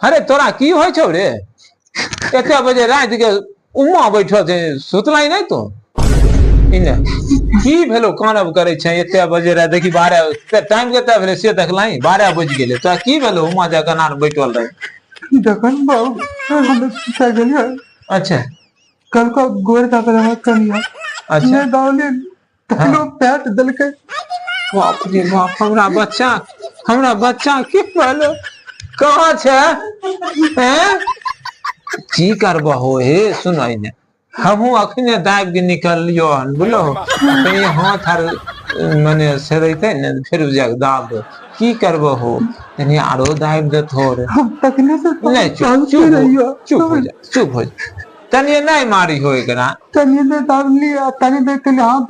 अरे तोरा की होय छौ रे? एते बजे रात के उम्मा बैठो छे, सुतलाई नहीं तो इने की भेलो कानब करे छे? एते बजे रात देखी 12 टाइम केते भेले से देखलाई 12 बज गेले। तो की भेलो उम्मा जा कनार बैठल रहे? देखन बाबू हम सुता गेलिए। अच्छा कल को गोर का मत करिया। अच्छा ये दावले तनो पैट दलके। बाप रे बाप, हमरा बच्चा की भेलो? कहाँ छे? हैं की करबो हो हे? सुनाई ने हमहू अखने दाब के निकलियो हन बोलो कहीं हाथ आर माने सेरैते ने फिर जाके दाब दो। की करबो हो? तनी आरो दाब देत हो रे। हम तकने से नहीं चुप हो जा तनी नहीं मारी हो एकरा। तनी दे दावली तनी दे के हाथ